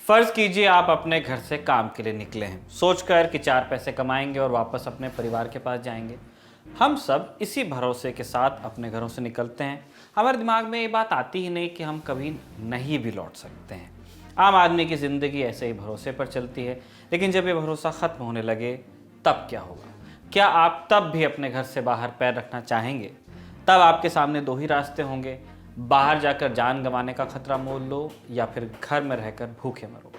फर्ज कीजिए आप अपने घर से काम के लिए निकले हैं, सोचकर कि 4 पैसे कमाएंगे और वापस अपने परिवार के पास जाएंगे। हम सब इसी भरोसे के साथ अपने घरों से निकलते हैं। हमारे दिमाग में ये बात आती ही नहीं कि हम कभी नहीं भी लौट सकते हैं। आम आदमी की ज़िंदगी ऐसे ही भरोसे पर चलती है, लेकिन जब ये भरोसा ख़त्म होने लगे तब क्या होगा? क्या आप तब भी अपने घर से बाहर पैर रखना चाहेंगे? तब आपके सामने 2 ही रास्ते होंगे, बाहर जाकर जान गंवाने का खतरा मोल लो या फिर घर में रहकर भूखे मरो।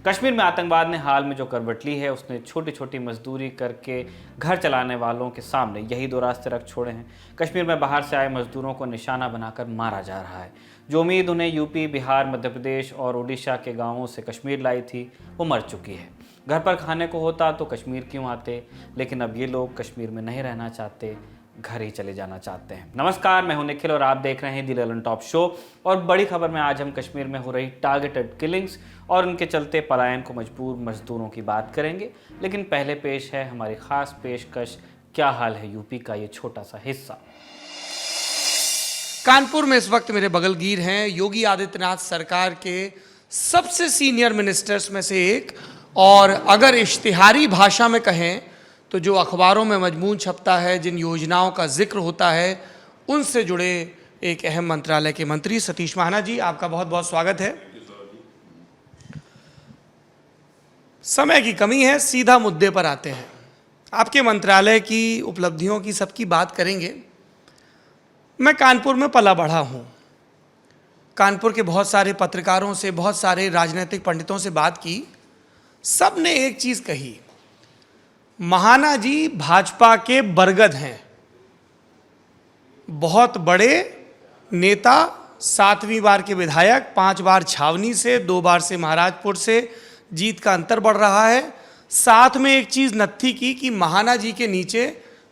कश्मीर में आतंकवाद ने हाल में जो करवट ली है, उसने छोटी छोटी मजदूरी करके घर चलाने वालों के सामने यही 2 रास्ते रख छोड़े हैं। कश्मीर में बाहर से आए मजदूरों को निशाना बनाकर मारा जा रहा है। जो उम्मीद उन्हें यूपी, बिहार, मध्य प्रदेश और उड़ीसा के गाँवों से कश्मीर लाई थी, वो मर चुकी है। घर पर खाने को होता तो कश्मीर क्यों आते, लेकिन अब ये लोग कश्मीर में नहीं रहना चाहते, घर ही चले जाना चाहते हैं। नमस्कार, मैं हूं निखिल और आप देख रहे हैं दी ललन टॉप शो। और बड़ी खबर में आज हम कश्मीर में हो रही टारगेटेड किलिंग्स और उनके चलते पलायन को मजबूर मजदूरों की बात करेंगे। लेकिन पहले पेश है हमारी खास पेशकश, क्या हाल है यूपी का, ये छोटा सा हिस्सा। कानपुर में इस वक्त मेरे बगलगीर हैं योगी आदित्यनाथ सरकार के सबसे सीनियर मिनिस्टर्स में से एक, और अगर इश्तिहारी भाषा में कहें तो जो अखबारों में मजमून छपता है, जिन योजनाओं का जिक्र होता है, उनसे जुड़े एक अहम मंत्रालय के मंत्री सतीश महाना जी, आपका बहुत बहुत स्वागत है। समय की कमी है, सीधा मुद्दे पर आते हैं। आपके मंत्रालय की उपलब्धियों की सबकी बात करेंगे। मैं कानपुर में पला बढ़ा हूँ। कानपुर के बहुत सारे पत्रकारों से, बहुत सारे राजनीतिक पंडितों से बात की। सब ने एक चीज़ कही, महाना जी भाजपा के बरगद हैं, बहुत बड़े नेता, 7वीं बार के विधायक, 5 बार छावनी से, 2 बार से महाराजपुर से, जीत का अंतर बढ़ रहा है। साथ में एक चीज़ नत्थी की कि महाना जी के नीचे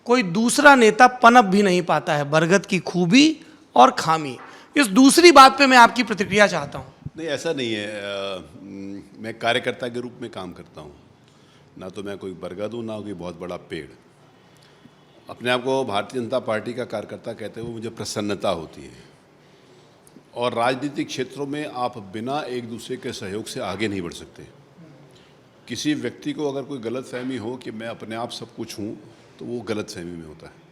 कोई दूसरा नेता पनप भी नहीं पाता है, बरगद की खूबी और खामी। इस दूसरी बात पे मैं आपकी प्रतिक्रिया चाहता हूँ। नहीं, ऐसा नहीं है। मैं कार्यकर्ता के रूप में काम करता हूँ, ना तो मैं कोई बरगद हूँ, ना कोई बहुत बड़ा पेड़। अपने आप को भारतीय जनता पार्टी का कार्यकर्ता कहते हुए मुझे प्रसन्नता होती है। और राजनीतिक क्षेत्रों में आप बिना एक दूसरे के सहयोग से आगे नहीं बढ़ सकते। किसी व्यक्ति को अगर कोई गलतफहमी हो कि मैं अपने आप सब कुछ हूँ, तो वो गलतफहमी में होता है।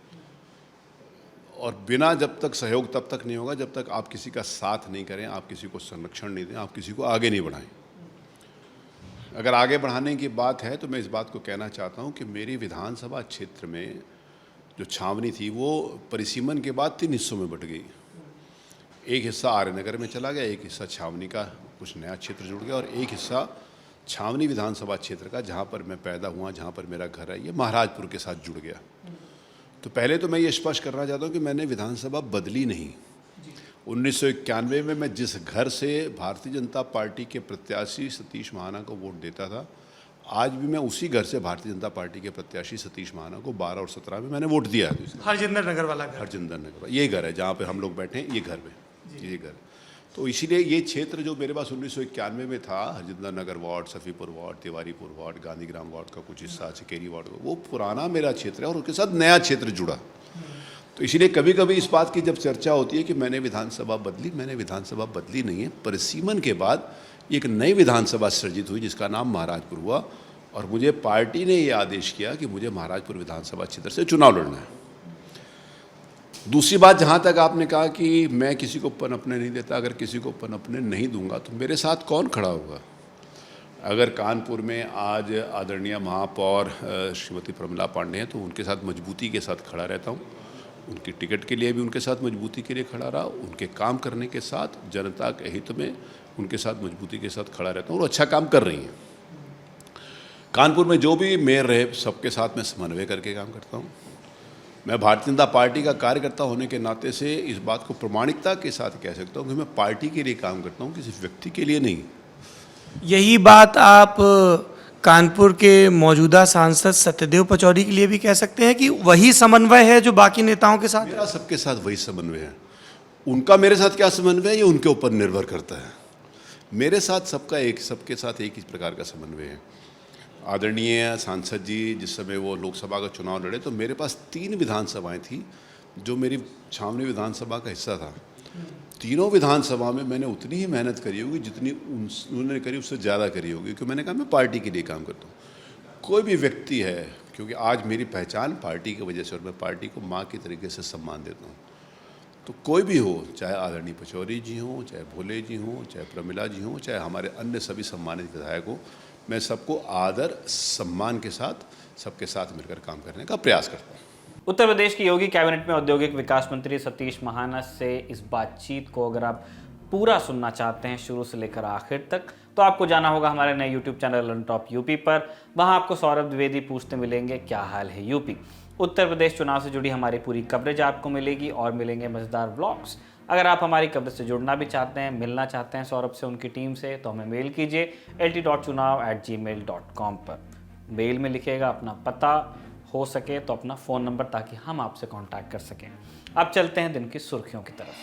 और बिना जब तक सहयोग तब तक नहीं होगा जब तक आप किसी का साथ नहीं करें, आप किसी को संरक्षण नहीं दें, आप किसी को आगे नहीं बढ़ाएं। अगर आगे बढ़ाने की बात है तो मैं इस बात को कहना चाहता हूं कि मेरी विधानसभा क्षेत्र में जो छावनी थी वो परिसीमन के बाद 3 हिस्सों में बट गई। एक हिस्सा आर्यनगर में चला गया, एक हिस्सा छावनी का कुछ नया क्षेत्र जुड़ गया, और एक हिस्सा छावनी विधानसभा क्षेत्र का, जहाँ पर मैं पैदा हुआ, जहाँ पर मेरा घर है, ये महाराजपुर के साथ जुड़ गया। तो पहले तो मैं ये स्पष्ट करना चाहता हूँ कि मैंने विधानसभा बदली नहीं। 1991 में मैं जिस घर से भारतीय जनता पार्टी के प्रत्याशी सतीश महाना को वोट देता था, आज भी मैं उसी घर से भारतीय जनता पार्टी के प्रत्याशी सतीश महाना को 12 और 17 में मैंने वोट दिया है। हरजिंदर नगर वाला घर, हरजिंदर नगर, ये घर है जहाँ पे हम लोग बैठे हैं, ये घर में, ये घर। तो इसीलिए ये क्षेत्र जो मेरे पास 1991 में था, Harjinder Nagar ward, Safipur ward, Tiwaripur ward, Gandhigram ward का कुछ हिस्सा, चिकेरी वार्ड, वो पुराना मेरा क्षेत्र है और उसके साथ नया क्षेत्र जुड़ा। तो इसीलिए कभी कभी इस बात की जब चर्चा होती है कि मैंने विधानसभा बदली, मैंने विधानसभा बदली नहीं है। परिसीमन के बाद एक नई विधानसभा सृजित हुई जिसका नाम महाराजपुर हुआ, और मुझे पार्टी ने ये आदेश किया कि मुझे महाराजपुर विधानसभा क्षेत्र से चुनाव लड़ना है। दूसरी बात, जहाँ तक आपने कहा कि मैं किसी को पनपने नहीं देता, अगर किसी को पनपने नहीं दूंगा तो मेरे साथ कौन खड़ा होगा? अगर कानपुर में आज आदरणीय महापौर श्रीमती प्रमिला पांडे हैं तो उनके साथ मजबूती के साथ खड़ा रहता हूँ। उनकी टिकट के लिए भी उनके साथ मजबूती के लिए खड़ा रहा, उनके काम करने के साथ, जनता के हित में उनके साथ मजबूती के साथ खड़ा रहता हूँ, और अच्छा काम कर रही हैं। कानपुर में जो भी मेयर रहे, सबके साथ मैं समन्वय करके काम करता हूँ। मैं भारतीय जनता पार्टी का कार्यकर्ता होने के नाते से इस बात को प्रामाणिकता के साथ कह सकता हूँ कि मैं पार्टी के लिए काम करता हूँ, किसी व्यक्ति के लिए नहीं। यही बात आप कानपुर के मौजूदा सांसद सत्यदेव पचौरी के लिए भी कह सकते हैं कि वही समन्वय है जो बाकी नेताओं के साथ? मेरा सबके साथ वही समन्वय है। उनका मेरे साथ क्या समन्वय है ये उनके ऊपर निर्भर करता है। मेरे साथ सबके साथ एक ही प्रकार का समन्वय है। आदरणीय सांसद जी जिस समय वो लोकसभा का चुनाव लड़े तो मेरे पास 3 विधानसभाएं थी जो मेरी छावनी विधानसभा का हिस्सा था। तीनों विधानसभा में मैंने उतनी ही मेहनत करी होगी जितनी उन्होंने करी, उससे ज़्यादा करी होगी, क्योंकि मैंने कहा मैं पार्टी के लिए काम करता हूँ। कोई भी व्यक्ति है, क्योंकि आज मेरी पहचान पार्टी की वजह से, और मैं पार्टी को माँ की तरीके से सम्मान देता हूँ, तो कोई भी हो, चाहे आदरणीय पचौरी जी हों, चाहे भोले जी हों, चाहे प्रमिला जी हों, चाहे हमारे अन्य सभी सम्मानित विधायक हों, मैं सबको आदर सम्मान के साथ सबके साथ मिलकर काम करने का प्रयास करता हूँ। उत्तर प्रदेश की योगी कैबिनेट में औद्योगिक विकास मंत्री सतीश महाना से इस बातचीत को अगर आप पूरा सुनना चाहते हैं शुरू से लेकर आखिर तक, तो आपको जाना होगा हमारे नए YouTube channel on top UP पर। वहां आपको सौरभ द्विवेदी पूछते मिलेंगे क्या हाल है यूपी। उत्तर प्रदेश चुनाव से जुड़ी हमारी पूरी कवरेज आपको मिलेगी और मिलेंगे मजेदार व्लॉग्स। अगर आप हमारी कवरेज से जुड़ना भी चाहते हैं, मिलना चाहते हैं सौरभ से, उनकी टीम से, तो हमें मेल कीजिए lt.chunav@gmail.com पर। मेल में लिखिएगा अपना पता, हो सके तो अपना फ़ोन नंबर, ताकि हम आपसे कांटेक्ट कर सकें। अब चलते हैं दिन की सुर्खियों की तरफ।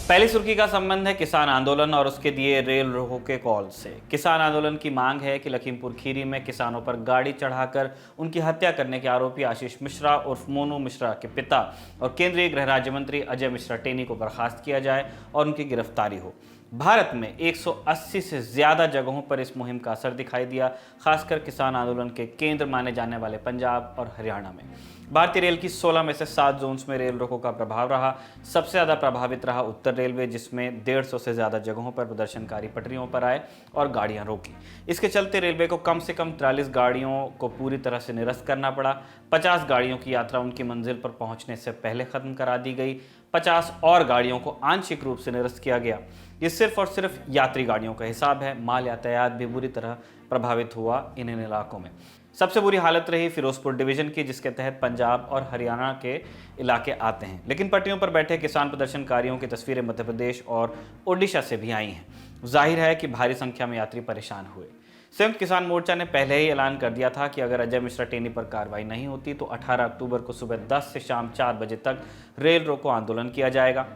पहली सुर्खी का संबंध है किसान आंदोलन और उसके दिए रेल रोको के कॉल से। किसान आंदोलन की मांग है कि लखीमपुर खीरी में किसानों पर गाड़ी चढ़ाकर उनकी हत्या करने के आरोपी आशीष मिश्रा उर्फ मोनू मिश्रा के पिता और केंद्रीय गृह राज्य मंत्री अजय मिश्रा टेनी को बर्खास्त किया जाए और उनकी गिरफ्तारी हो। भारत में 180 से ज़्यादा जगहों पर इस मुहिम का असर दिखाई दिया, खासकर किसान आंदोलन के केंद्र माने जाने वाले पंजाब और हरियाणा में। भारतीय रेल की 16 में से 7 जोन्स में रेल रोको का प्रभाव रहा। सबसे ज़्यादा प्रभावित रहा उत्तर रेलवे, जिसमें 150 से ज़्यादा जगहों पर प्रदर्शनकारी पटरियों पर आए और गाड़ियां रोकी। इसके चलते रेलवे को कम से कम 43 गाड़ियों को पूरी तरह से निरस्त करना पड़ा। 50 गाड़ियों की यात्रा उनकी मंजिल पर पहुंचने से पहले खत्म करा दी गई। 50 और गाड़ियों को आंशिक रूप से निरस्त किया गया। ये सिर्फ और सिर्फ यात्री गाड़ियों का हिसाब है। माल यातायात भी बुरी तरह प्रभावित हुआ इन इलाकों में। सबसे बुरी हालत रही फिरोजपुर डिवीजन की, जिसके तहत पंजाब और हरियाणा के इलाके आते हैं। लेकिन पटरियों पर बैठे किसान प्रदर्शनकारियों की तस्वीरें मध्य प्रदेश और ओडिशा से भी आई हैं। जाहिर है कि भारी संख्या में यात्री परेशान हुए। संयुक्त किसान मोर्चा ने पहले ही ऐलान कर दिया था कि अगर अजय मिश्रा टेनी पर कार्रवाई नहीं होती तो 18 अक्टूबर को सुबह 10 से शाम 4 बजे तक रेल रोको आंदोलन किया जाएगा।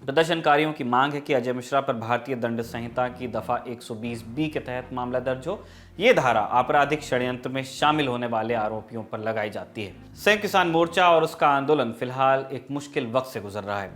प्रदर्शनकारियों की मांग है कि अजय मिश्रा पर भारतीय दंड संहिता की दफा 120B के तहत मामला दर्ज हो। ये धारा आपराधिक षड्यंत्र में शामिल होने वाले आरोपियों पर लगाई जाती है। संयुक्त किसान मोर्चा और उसका आंदोलन फिलहाल एक मुश्किल वक्त से गुजर रहा है।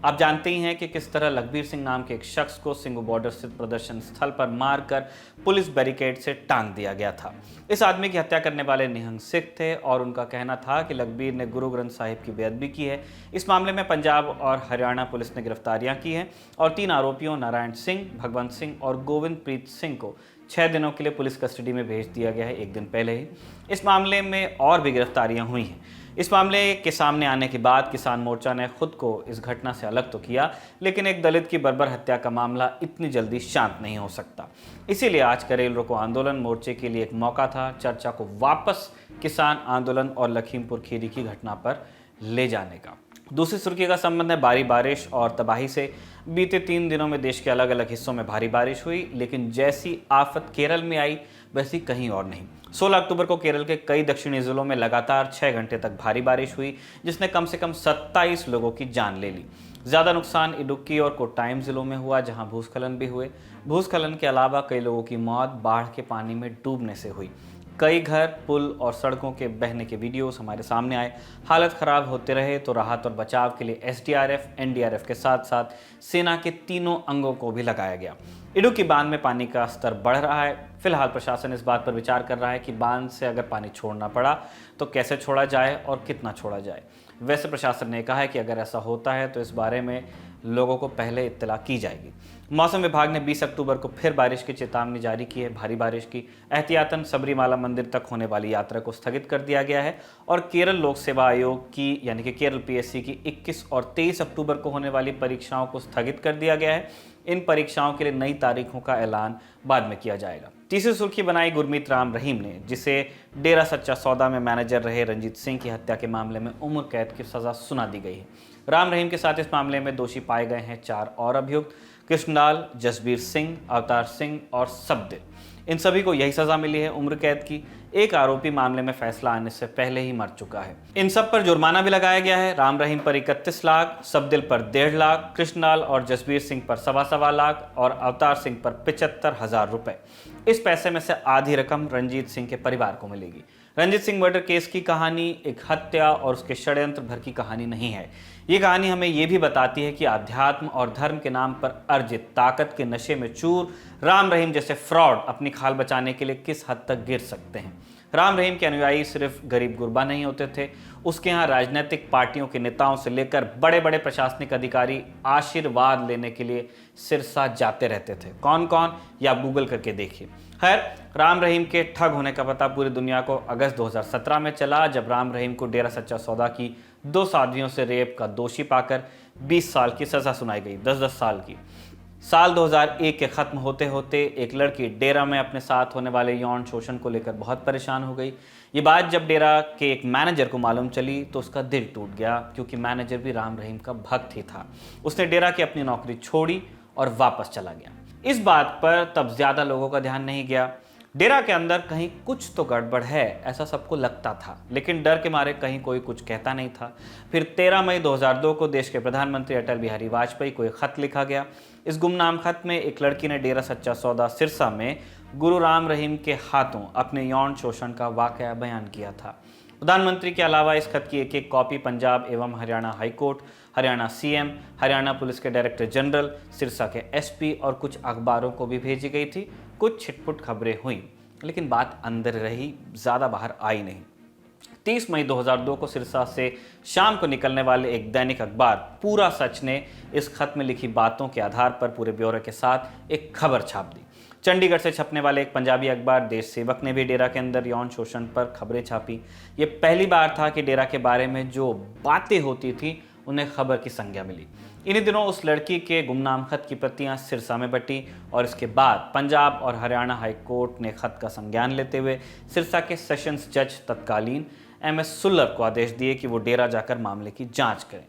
आप जानते ही हैं कि किस तरह लखबीर सिंह नाम के एक शख्स को सिंघू बॉर्डर स्थित प्रदर्शन स्थल पर मारकर पुलिस बैरिकेड से टांग दिया गया था। इस आदमी की हत्या करने वाले निहंग सिख थे और उनका कहना था कि लखबीर ने गुरु ग्रंथ साहिब की बेअदबी की है। इस मामले में पंजाब और हरियाणा पुलिस ने गिरफ्तारियां की हैं और 3 आरोपियों नारायण सिंह, भगवंत सिंह और गोविंद प्रीत सिंह को 6 दिनों के लिए पुलिस कस्टडी में भेज दिया गया है, एक दिन पहले ही। इस मामले में और भी गिरफ्तारियां हुई हैं। इस मामले के सामने आने के बाद किसान मोर्चा ने खुद को इस घटना से अलग तो किया, लेकिन एक दलित की बर्बर हत्या का मामला इतनी जल्दी शांत नहीं हो सकता। इसीलिए आज का रेल रोको आंदोलन मोर्चे के लिए एक मौका था चर्चा को वापस किसान आंदोलन और लखीमपुर खीरी की घटना पर ले जाने का। दूसरी सुर्खी का संबंध है भारी बारिश और तबाही से। बीते 3 दिनों में देश के अलग अलग हिस्सों में भारी बारिश हुई, लेकिन जैसी आफत केरल में आई वैसी कहीं और नहीं। 16 अक्टूबर को केरल के कई दक्षिणी जिलों में लगातार 6 घंटे तक भारी बारिश हुई, जिसने कम से कम 27 लोगों की जान ले ली। ज़्यादा नुकसान इडुक्की और कोट्टायम जिलों में हुआ, जहां भूस्खलन भी हुए। भूस्खलन के अलावा कई लोगों की मौत बाढ़ के पानी में डूबने से हुई। कई घर, पुल और सड़कों के बहने के वीडियोस हमारे सामने आए। हालत खराब होते रहे तो राहत और बचाव के लिए SDRF, NDRF के साथ साथ सेना के तीनों अंगों को भी लगाया गया। इडुक्की बांध में पानी का स्तर बढ़ रहा है। फिलहाल प्रशासन इस बात पर विचार कर रहा है कि बांध से अगर पानी छोड़ना पड़ा तो कैसे छोड़ा जाए और कितना छोड़ा जाए। वैसे प्रशासन ने कहा है कि अगर ऐसा होता है तो इस बारे में लोगों को पहले इत्तला की जाएगी। मौसम विभाग ने 20 अक्टूबर को फिर बारिश की चेतावनी जारी की है। भारी बारिश की एहतियातन सबरीमाला मंदिर तक होने वाली यात्रा को स्थगित कर दिया गया है और केरल लोक सेवा आयोग की यानी कि केरल PSC की 21 और 23 अक्टूबर को होने वाली परीक्षाओं को स्थगित कर दिया गया है। इन परीक्षाओं के लिए नई तारीखों का ऐलान बाद में किया जाएगा। तीसरी सुर्खी बनाई गुरमीत राम रहीम ने, जिसे डेरा सच्चा सौदा में मैनेजर रहे रंजीत सिंह की हत्या के मामले में उम्र कैद की सजा सुना दी गई है। राम रहीम के साथ इस मामले में दोषी पाए गए हैं 4 और अभियुक्त, कृष्णलाल, जसबीर सिंह, अवतार सिंह और सबदिल। इन सभी को यही सजा मिली है, उम्र कैद की। एक आरोपी मामले में फैसला आने से पहले ही मर चुका है। इन सब पर जुर्माना भी लगाया गया है। राम रहीम पर 31 लाख, सबदिल पर 1.5 लाख, कृष्णलाल और जसबीर सिंह पर 1.25 लाख और अवतार सिंह पर 75,000 रुपए। इस पैसे में से आधी रकम रंजीत सिंह के परिवार को मिलेगी। रंजीत सिंह मर्डर केस की कहानी एक हत्या और उसके षड्यंत्र भर की कहानी नहीं है। ये कहानी हमें ये भी बताती है कि आध्यात्म और धर्म के नाम पर अर्जित ताकत के नशे में चूर राम रहीम जैसे फ्रॉड अपनी खाल बचाने के लिए किस हद तक गिर सकते हैं। राम रहीम के अनुयायी सिर्फ गरीब गुरबा नहीं होते थे, उसके यहाँ राजनीतिक पार्टियों के नेताओं से लेकर बड़े बड़े प्रशासनिक अधिकारी आशीर्वाद लेने के लिए सिरसा जाते रहते थे। कौन कौन, या आप गूगल करके देखिए। खैर, राम रहीम के ठग होने का पता पूरी दुनिया को अगस्त 2017 में चला, जब राम रहीम को डेरा सच्चा सौदा की 2 साध्वियों से रेप का दोषी पाकर 20 साल की सजा सुनाई गई, 10-10 साल की। साल 2001 के खत्म होते होते एक लड़की डेरा में अपने साथ होने वाले यौन शोषण को लेकर बहुत परेशान हो गई। ये बात जब डेरा के एक मैनेजर को मालूम चली तो उसका दिल टूट गया, क्योंकि मैनेजर भी राम रहीम का भक्त ही था। उसने डेरा की अपनी नौकरी छोड़ी और वापस चला गया। इस बात पर तब ज्यादा लोगों का ध्यान नहीं गया। डेरा के अंदर कहीं कुछ तो गड़बड़ है, ऐसा सबको लगता था, लेकिन डर के मारे कहीं कोई कुछ कहता नहीं था। फिर 13 मई 2002 को देश के प्रधानमंत्री अटल बिहारी वाजपेयी को एक खत लिखा गया। इस गुमनाम खत में एक लड़की ने डेरा सच्चा सौदा सिरसा में गुरु राम रहीम के हाथों अपने यौन शोषण का वाकया बयान किया था। प्रधानमंत्री के अलावा इस खत की एक एक कॉपी पंजाब एवं Haryana high court, Haryana CM, Haryana police के डायरेक्टर जनरल, सिरसा के एसपी और कुछ अखबारों को भी भेजी गई थी। कुछ छिटपुट खबरें हुई, लेकिन बात अंदर रही, ज़्यादा बाहर आई नहीं। 30 मई 2002 को सिरसा से शाम को निकलने वाले एक दैनिक अखबार पूरा सच ने इस खत में लिखी बातों के आधार पर पूरे ब्यौरे के साथ एक खबर छाप दी। चंडीगढ़ से छपने वाले एक पंजाबी अखबार देश सेवक ने भी डेरा के अंदर यौन शोषण पर खबरें छापी। ये पहली बार था कि डेरा के बारे में जो बातें होती थी उन्हें खबर की संज्ञा मिली। इन्हीं दिनों उस लड़की के गुमनाम खत की प्रतियां सिरसा में बटी और इसके बाद पंजाब और हरियाणा हाईकोर्ट ने खत का संज्ञान लेते हुए सिरसा के सेशंस जज तत्कालीन MS सुल्लर को आदेश दिए कि वो डेरा जाकर मामले की जांच करें।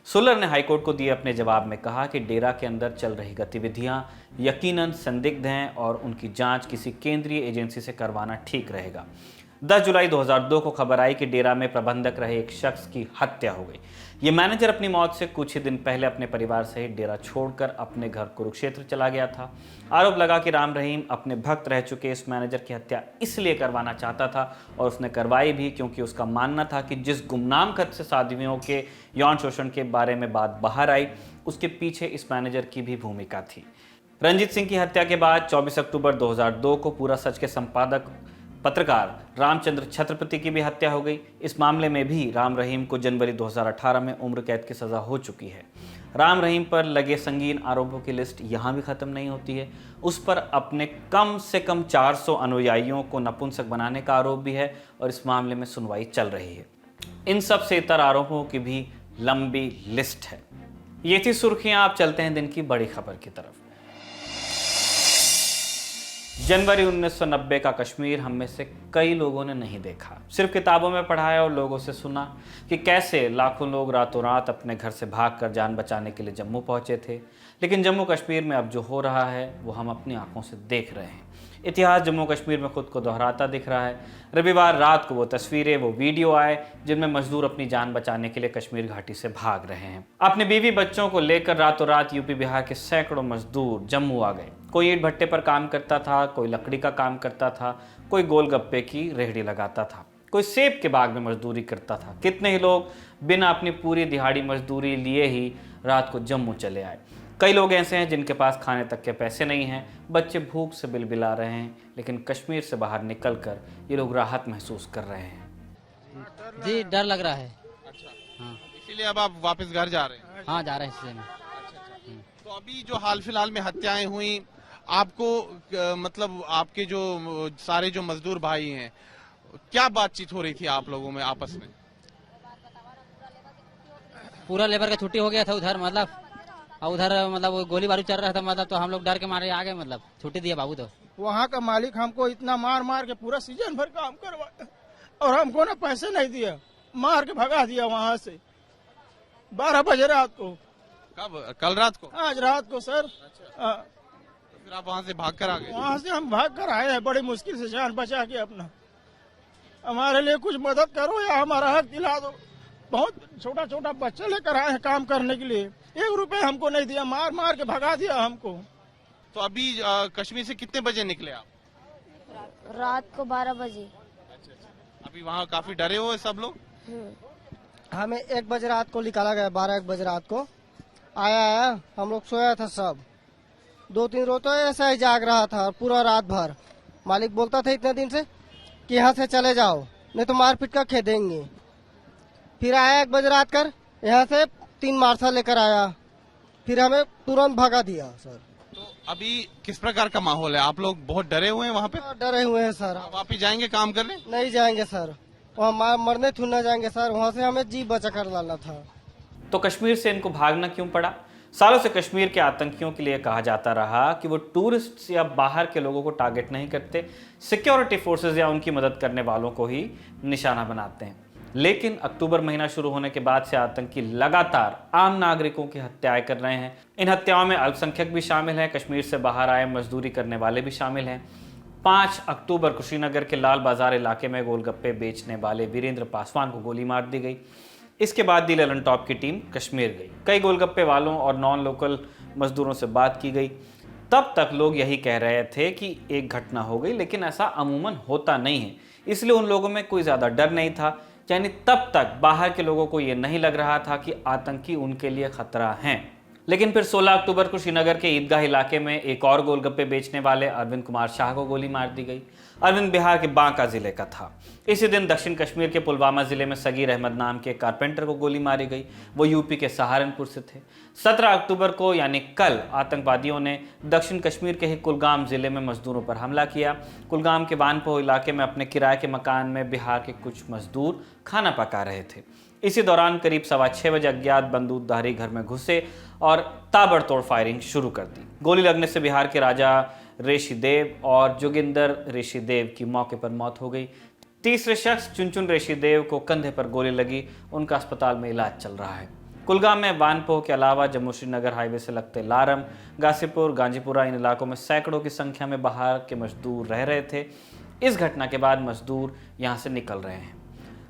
सुल्लर ने हाईकोर्ट को दिए अपने जवाब में कहा कि डेरा के अंदर चल रही गतिविधियां यकीनन संदिग्ध हैं और उनकी जांच किसी केंद्रीय एजेंसी से करवाना ठीक रहेगा। 10 जुलाई 2002 को खबर आई कि डेरा में प्रबंधक रहे एक शख्स की हत्या हो गई। ये मैनेजर अपनी मौत से कुछ ही दिन पहले अपने परिवार सहित डेरा छोड़कर अपने घर कुरुक्षेत्र चला गया था। आरोप लगा कि राम रहीम अपने भक्त रह चुके इस मैनेजर की हत्या इसलिए करवाना चाहता था और उसने करवाई भी, क्योंकि उसका मानना था कि जिस गुमनाम खत से साध्वियों के यौन शोषण के बारे में बात बाहर आई, उसके पीछे इस मैनेजर की भी भूमिका थी। रंजीत सिंह की हत्या के बाद 24 अक्टूबर 2002 को पूरा सच के संपादक पत्रकार रामचंद्र छत्रपति की भी हत्या हो गई। इस मामले में भी राम रहीम को जनवरी 2018 में उम्र कैद की सजा हो चुकी है। राम रहीम पर लगे संगीन आरोपों की लिस्ट यहाँ भी खत्म नहीं होती है। उस पर अपने कम से कम 400 अनुयायियों को नपुंसक बनाने का आरोप भी है और इस मामले में सुनवाई चल रही है। इन सब से इतर आरोपों की भी लंबी लिस्ट है। ये थी सुर्खियां। आप चलते हैं दिन की बड़ी खबर की तरफ। जनवरी 1990 का कश्मीर हम में से कई लोगों ने नहीं देखा, सिर्फ किताबों में पढ़ा है और लोगों से सुना कि कैसे लाखों लोग रातों रात अपने घर से भागकर जान बचाने के लिए जम्मू पहुंचे थे। लेकिन जम्मू कश्मीर में अब जो हो रहा है वो हम अपनी आंखों से देख रहे हैं। इतिहास जम्मू कश्मीर में खुद को दोहराता दिख रहा है। रविवार रात को वो तस्वीरें, वो वीडियो आए जिनमें मजदूर अपनी जान बचाने के लिए कश्मीर घाटी से भाग रहे हैं। अपने बीवी बच्चों को लेकर रातों रात यूपी बिहार के सैकड़ों मजदूर जम्मू आ गए। कोई ईंट भट्टे पर काम करता था, कोई लकड़ी का काम करता था, कोई गोलगप्पे की रेहड़ी लगाता था, कोई सेब के बाग में मजदूरी करता था। कितने ही लोग बिना अपनी पूरी दिहाड़ी मजदूरी लिए ही रात को जम्मू चले आए। कई लोग ऐसे हैं जिनके पास खाने तक के पैसे नहीं हैं, बच्चे भूख से बिलबिला रहे हैं, लेकिन कश्मीर से बाहर निकलकर ये लोग राहत महसूस कर रहे हैं। जी डर लग रहा है। अच्छा, हाँ इसीलिए अब आप वापस घर जा रहे हैं? हाँ जा रहे हैं इसलिए में। तो अभी जो हाल फिलहाल में हत्याएं हुई, आपको मतलब आपके जो सारे जो मजदूर भाई हैं, क्या बातचीत हो रही थी आप लोगों में आपस में? पूरा लेबर का छुट्टी हो गया था उधर, मतलब और उधर मतलब वो गोली बारूद चल रहा था, मतलब तो हम लोग डर के मारे आ गए, मतलब छुट्टी दिया बाबू। तो वहाँ का मालिक हमको इतना मार मार के पूरा सीजन भर काम करवाया और हमको ना पैसे नहीं दिया, मार के भगा दिया वहाँ से 12 बजे रात को। कब? कल रात को? आज रात को सर। तो फिर आप वहाँ से भाग कर आ गए? वहाँ से हम भाग कर आए हैं बड़ी मुश्किल से जान बचा के अपना। हमारे लिए कुछ मदद करो या हमारा हक दिला दो। बहुत छोटा छोटा बच्चा लेकर आए हैं काम करने के लिए, 1 रुपए हमको नहीं दिया, मार मार के भगा दिया हमको। तो अभी कश्मीर से कितने बजे निकले आप? रात को 12 बजे। अच्छा। अब अभी वहाँ काफी डरे हुए सब लोग। हमें 1 बजे रात को निकाला गया, 12-1 बजे रात को आया हम लोग सोया था सब, 2-3 रोज तो ऐसा ही जाग रहा था पूरा रात भर। मालिक बोलता था इतने दिन से कि यहाँ से चले जाओ नहीं तो मार पीट कर खेदेंगे। फिर आया 1 बजे रात कर, यहाँ से 3 मार्शल लेकर आया, फिर हमें तुरंत भगा दिया सर। तो अभी किस प्रकार का माहौल है? आप लोग बहुत डरे हुए हैं वहाँ पे? डरे हुए हैं सर। वापिस जाएंगे काम करने? नहीं जाएंगे सर, वहाँ मरने थूरने जाएंगे सर, वहाँ से हमें जी बचा कर लाना था। तो कश्मीर से इनको भागना क्यों पड़ा? सालों से कश्मीर के आतंकियों के लिए कहा जाता रहा कि वो टूरिस्ट या बाहर के लोगों को टारगेट नहीं करते, सिक्योरिटी फोर्सेस या उनकी मदद करने वालों को ही निशाना बनाते हैं। लेकिन अक्टूबर महीना शुरू होने के बाद से आतंकी लगातार आम नागरिकों की हत्याएं कर रहे हैं। इन हत्याओं में अल्पसंख्यक भी शामिल हैं, कश्मीर से बाहर आए मजदूरी करने वाले भी शामिल हैं। 5 अक्टूबर कुशीनगर के लाल बाजार इलाके में गोलगप्पे बेचने वाले वीरेंद्र पासवान को गोली मार दी गई। इसके बाद दी ललन टॉप की टीम कश्मीर गई, कई गोलगप्पे वालों और नॉन लोकल मजदूरों से बात की गई। तब तक लोग यही कह रहे थे कि एक घटना हो गई, लेकिन ऐसा अमूमन होता नहीं है, इसलिए उन लोगों में कोई ज़्यादा डर नहीं था। यानी तब तक बाहर के लोगों को ये नहीं लग रहा था कि आतंकी उनके लिए खतरा हैं। लेकिन फिर 16 अक्टूबर को श्रीनगर के ईदगाह इलाके में एक और गोलगप्पे बेचने वाले अरविंद कुमार शाह को गोली मार दी गई। अरविंद बिहार के बांका जिले का था। इसी दिन दक्षिण कश्मीर के पुलवामा जिले में सगीर अहमद नाम के कारपेंटर को गोली मारी गई, वो यूपी के सहारनपुर से थे। 17 अक्टूबर को यानी कल आतंकवादियों ने दक्षिण कश्मीर के ही कुलगाम जिले में मजदूरों पर हमला किया। कुलगाम के वानपोह इलाके में अपने किराए के मकान में बिहार के कुछ मजदूर खाना पका रहे थे। इसी दौरान करीब 6:15 बजे अज्ञात बंदूकधारी घर में घुसे और ताबड़तोड़ फायरिंग शुरू कर दी। गोली लगने से बिहार के राजा ऋषिदेव और जोगिंदर ऋषिदेव की मौके पर मौत हो गई। तीसरे शख्स चुनचुन ऋषिदेव को कंधे पर गोली लगी, उनका अस्पताल में इलाज चल रहा है। कुलगाम में वानपोह के अलावा जम्मू श्रीनगर हाईवे से लगते लारम, गाजीपुर, गांजीपुरा इन इलाकों में सैकड़ों की संख्या में बाहर के मजदूर रह रहे थे। इस घटना के बाद मजदूर यहाँ से निकल रहे हैं।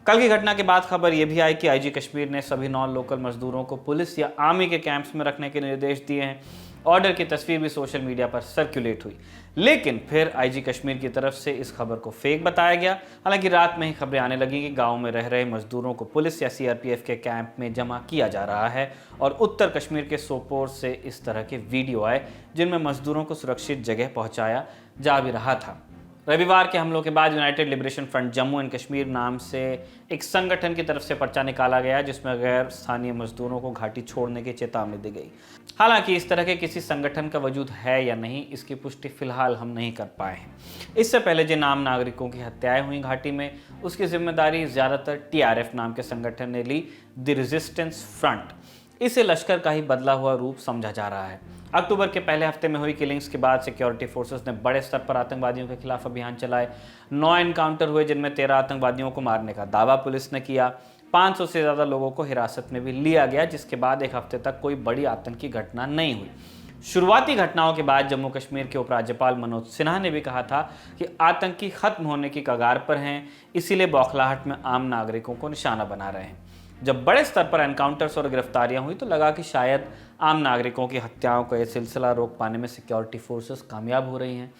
कल की घटना के बाद खबर यह भी आई कि आईजी कश्मीर ने सभी नॉन लोकल मजदूरों को पुलिस या आर्मी के कैंप्स में रखने के निर्देश दिए हैं। ऑर्डर की तस्वीर भी सोशल मीडिया पर सर्कुलेट हुई, लेकिन फिर आईजी कश्मीर की तरफ से इस खबर को फेक बताया गया। हालांकि रात में ही खबरें आने लगी कि गांव में रह रहे मजदूरों को पुलिस या सीआरपीएफ के कैंप में जमा किया जा रहा है और उत्तर कश्मीर के सोपोर से इस तरह के वीडियो आए जिनमें मजदूरों को सुरक्षित जगह पहुंचाया जा भी रहा था। रविवार के हमलों के बाद United liberation front Jammu and Kashmir नाम से एक संगठन की तरफ से पर्चा निकाला गया जिसमें गैर स्थानीय मजदूरों को घाटी छोड़ने की चेतावनी दी गई। हालांकि इस तरह के किसी संगठन का वजूद है या नहीं, इसकी पुष्टि फिलहाल हम नहीं कर पाए हैं। इससे पहले जिन आम नागरिकों की हत्याएं हुई घाटी में, उसकी जिम्मेदारी ज़्यादातर TRF नाम के संगठन ने ली, द रेजिस्टेंस फ्रंट। इसे लश्कर का ही बदला हुआ रूप समझा जा रहा है। अक्टूबर के पहले हफ्ते में हुई किलिंग्स के बाद सिक्योरिटी फोर्सेस ने बड़े स्तर पर आतंकवादियों के खिलाफ अभियान चलाए। 9 एनकाउंटर हुए जिनमें 13 आतंकवादियों को मारने का दावा पुलिस ने किया। 500 से ज़्यादा लोगों को हिरासत में भी लिया गया, जिसके बाद एक हफ्ते तक कोई बड़ी आतंकी घटना नहीं हुई। शुरुआती घटनाओं के बाद जम्मू कश्मीर के उपराज्यपाल मनोज सिन्हा ने भी कहा था कि आतंकी खत्म होने की कगार पर हैं, इसीलिए बौखलाहट में आम नागरिकों को निशाना बना रहे हैं। जब बड़े स्तर पर एनकाउंटर्स और गिरफ्तारियां हुई तो लगा कि शायद आम नागरिकों की हत्याओं का यह सिलसिला रोक पाने में सिक्योरिटी फोर्सेस कामयाब हो रही हैं,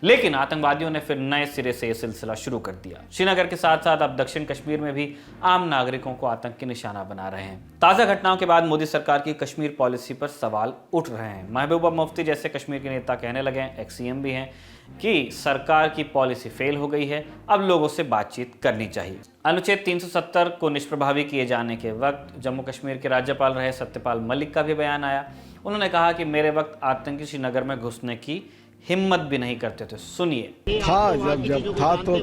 लेकिन आतंकवादियों ने फिर नए सिरे से यह सिलसिला शुरू कर दिया। श्रीनगर के साथ साथ अब दक्षिण कश्मीर में भी आम नागरिकों को आतंकी निशाना बना रहे हैं। ताज़ा घटनाओं के बाद मोदी सरकार की कश्मीर पॉलिसी पर सवाल उठ रहे हैं। महबूबा मुफ्ती जैसे कश्मीर के नेता कहने लगे हैं, एक्स-CM भी हैं, कि सरकार की पॉलिसी फेल हो गई है, अब लोगों से बातचीत करनी चाहिए। अनुच्छेद 370 को निष्प्रभावी किए जाने के वक्त जम्मू कश्मीर के राज्यपाल रहे सत्यपाल मलिक का भी बयान आया। उन्होंने कहा कि मेरे वक्त आतंकी श्रीनगर में घुसने की हिम्मत भी नहीं करते थे। सुनिए। था जब था तो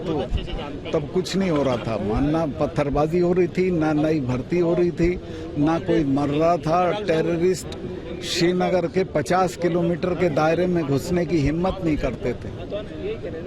तब कुछ नहीं हो रहा था, ना पत्थरबाजी हो रही थी, ना नई भर्ती हो रही थी, ना कोई मर रहा था। टेररिस्ट श्रीनगर के 50 किलोमीटर के दायरे में घुसने की हिम्मत नहीं करते थे।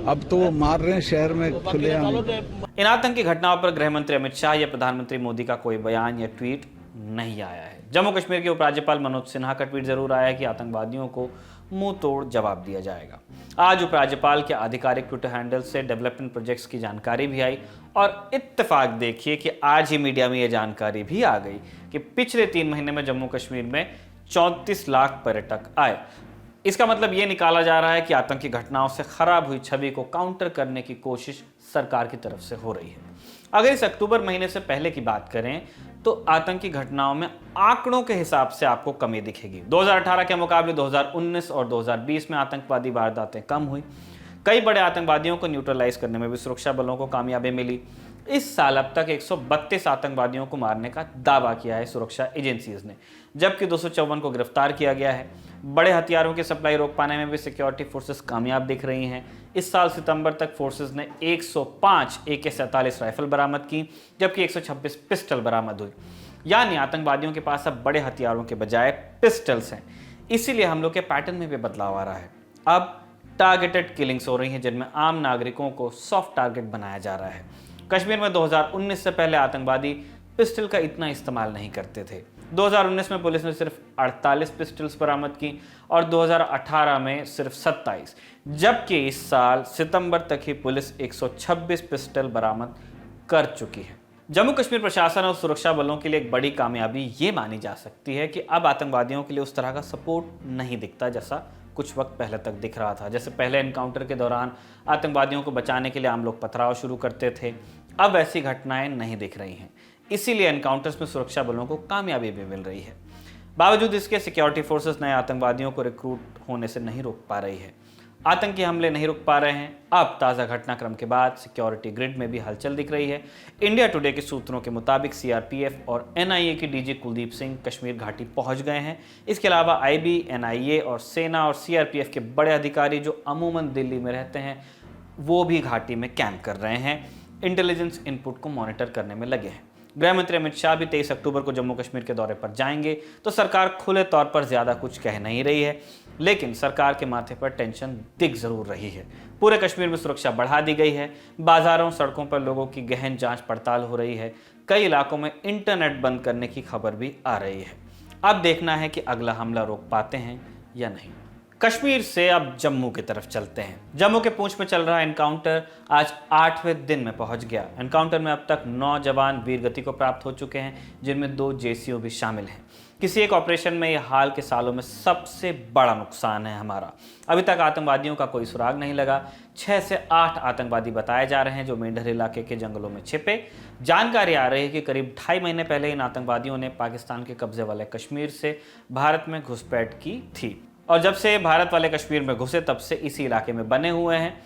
अब तो वो मार रहे हैं शहर में खुलेआम। इन आतंकी घटनाओं पर गृह मंत्री अमित शाह या प्रधानमंत्री मोदी का कोई बयान या ट्वीट नहीं आया है। जम्मू कश्मीर के उपराज्यपाल मनोज सिन्हा का ट्वीट जरूर आया है कि आतंकवादियों को मुंह तोड़ जवाब दिया जाएगा। आज उपराज्यपाल के आधिकारिक ट्विटर हैंडल से डेवलपमेंट प्रोजेक्ट्स की जानकारी भी आई और इत्तेफाक देखिए कि आज ही मीडिया में यह जानकारी भी आ गई कि पिछले 3 महीने में जम्मू कश्मीर में 34 लाख पर्यटक आए। इसका मतलब ये निकाला जा रहा है कि आतंकी घटनाओं से खराब हुई छवि को काउंटर करने की कोशिश सरकार की तरफ से हो रही है। अगर इस अक्टूबर महीने से पहले की बात करें तो आतंकी घटनाओं में आंकड़ों के हिसाब से आपको कमी दिखेगी। 2018 के मुकाबले 2019 और 2020 में आतंकवादी वारदातें कम हुई। कई बड़े आतंकवादियों को न्यूट्रलाइज करने में भी सुरक्षा बलों को कामयाबी मिली। इस साल अब तक 132 आतंकवादियों को मारने का दावा किया है सुरक्षा एजेंसीज ने, जबकि 254 को गिरफ्तार किया गया है। बड़े हथियारों की सप्लाई रोक पाने में भी सिक्योरिटी फोर्सेस कामयाब दिख रही हैं। इस साल सितंबर तक फोर्सेस ने 105 AK-47 राइफल बरामद की, जबकि 126 पिस्टल बरामद हुई। यानी आतंकवादियों के पास अब बड़े हथियारों के बजाय पिस्टल्स हैं। इसीलिए हमलों के पैटर्न में भी बदलाव आ रहा है। अब टारगेटेड किलिंग्स हो रही हैं, जिनमें आम नागरिकों को सॉफ्ट टारगेट बनाया जा रहा है। कश्मीर में 2019 से पहले आतंकवादी पिस्टल का इतना इस्तेमाल नहीं करते थे। 2019 में पुलिस ने सिर्फ 48 पिस्टल्स बरामद की और 2018 में सिर्फ 27, जबकि इस साल सितंबर तक ही पुलिस 126 पिस्टल बरामद कर चुकी है। जम्मू कश्मीर प्रशासन और सुरक्षा बलों के लिए एक बड़ी कामयाबी ये मानी जा सकती है कि अब आतंकवादियों के लिए उस तरह का सपोर्ट नहीं दिखता जैसा कुछ वक्त पहले तक दिख रहा था। जैसे पहले एनकाउंटर के दौरान आतंकवादियों को बचाने के लिए आम लोग पथराव शुरू करते थे, अब ऐसी घटनाएं नहीं दिख रही हैं। इसीलिए एनकाउंटर्स में सुरक्षा बलों को कामयाबी भी मिल रही है। बावजूद इसके सिक्योरिटी फोर्सेस नए आतंकवादियों को रिक्रूट होने से नहीं रोक पा रही है। आतंकी हमले नहीं रुक पा रहे हैं। अब ताज़ा घटनाक्रम के बाद सिक्योरिटी ग्रिड में भी हलचल दिख रही है। इंडिया टुडे के सूत्रों के मुताबिक CRPF और NIA के DG कुलदीप सिंह कश्मीर घाटी पहुंच गए हैं। इसके अलावा IB, NIA और सेना और CRPF के बड़े अधिकारी जो अमूमन दिल्ली में रहते हैं, वो भी घाटी में कैंप कर रहे हैं, इंटेलिजेंस इनपुट को मॉनिटर करने में लगे हैं। गृह मंत्री अमित शाह भी 23 अक्टूबर को जम्मू कश्मीर के दौरे पर जाएंगे। तो सरकार खुले तौर पर ज़्यादा कुछ कह नहीं रही है, लेकिन सरकार के माथे पर टेंशन दिख जरूर रही है। पूरे कश्मीर में सुरक्षा बढ़ा दी गई है। बाजारों, सड़कों पर लोगों की गहन जांच पड़ताल हो रही है। कई इलाकों में इंटरनेट बंद करने की खबर भी आ रही है। अब देखना है कि अगला हमला रोक पाते हैं या नहीं। कश्मीर से अब जम्मू की तरफ चलते हैं। जम्मू के पूंछ में चल रहा एनकाउंटर आज 8वें दिन में पहुंच गया। एनकाउंटर में अब तक 9 जवान वीरगति को प्राप्त हो चुके हैं, जिनमें 2 JCO भी शामिल हैं। किसी एक ऑपरेशन में यह हाल के सालों में सबसे बड़ा नुकसान है हमारा। अभी तक आतंकवादियों का कोई सुराग नहीं लगा। 6 से 8 आतंकवादी बताए जा रहे हैं जो मेंढर इलाके के जंगलों में छिपे। जानकारी आ रही है कि करीब 2.5 महीने पहले इन आतंकवादियों ने पाकिस्तान के कब्जे वाले कश्मीर से भारत में घुसपैठ की थी, और जब से भारत वाले कश्मीर में घुसे तब से इसी इलाके में बने हुए हैं।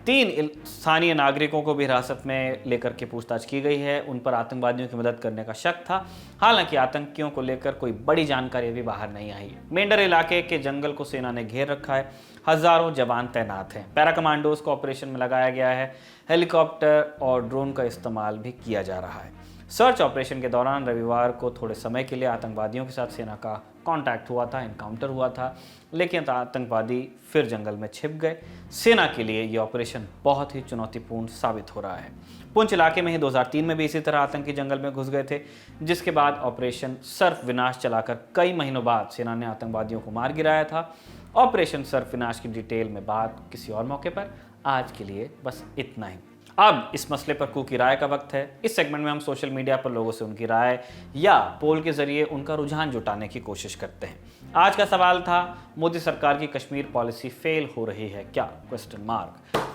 3 स्थानीय नागरिकों को भी हिरासत में लेकर के पूछताछ की गई है। उन पर आतंकवादियों की मदद करने का शक था। हालांकि आतंकियों को लेकर कोई बड़ी जानकारी अभी बाहर नहीं आई। मेंढर इलाके के जंगल को सेना ने घेर रखा है। हजारों जवान तैनात हैं। पैरा कमांडोज को ऑपरेशन में लगाया गया है। हेलीकॉप्टर और ड्रोन का इस्तेमाल भी किया जा रहा है। सर्च ऑपरेशन के दौरान रविवार को थोड़े समय के लिए आतंकवादियों के साथ सेना का कांटेक्ट हुआ था, एनकाउंटर हुआ था, लेकिन आतंकवादी फिर जंगल में छिप गए। सेना के लिए ये ऑपरेशन बहुत ही चुनौतीपूर्ण साबित हो रहा है। पुंछ इलाके में ही 2003 में भी इसी तरह आतंकी जंगल में घुस गए थे, जिसके बाद ऑपरेशन सर्फ विनाश चलाकर कई महीनों बाद सेना ने आतंकवादियों को मार गिराया था। ऑपरेशन सर्फ विनाश की डिटेल में बात किसी और मौके पर। आज के लिए बस इतना ही। अब इस मसले पर कू की राय का वक्त है। इस सेगमेंट में हम सोशल मीडिया पर लोगों से उनकी राय या पोल के जरिए उनका रुझान जुटाने की कोशिश करते हैं। आज का सवाल था, मोदी सरकार की कश्मीर पॉलिसी फेल हो रही है क्या?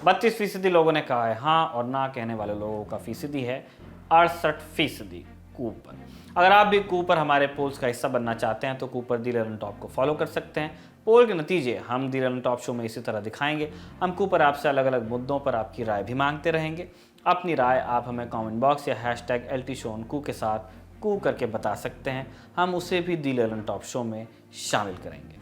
32% लोगों ने कहा है हाँ, और ना कहने वाले लोगों का फीसदी है 68% कू पर। अगर आप भी कू पर हमारे पोल्स का हिस्सा बनना चाहते हैं तो कू पर दी लर्न टॉप को फॉलो कर सकते हैं। पोल के नतीजे हम दी लर्न टॉप शो में इसी तरह दिखाएंगे। हम कू पर आपसे अलग अलग मुद्दों पर आपकी राय भी मांगते रहेंगे। अपनी राय आप हमें कमेंट बॉक्स या #LTShowOnCoo के साथ कू करके बता सकते हैं। हम उसे भी दी लर्न टॉप शो में शामिल करेंगे।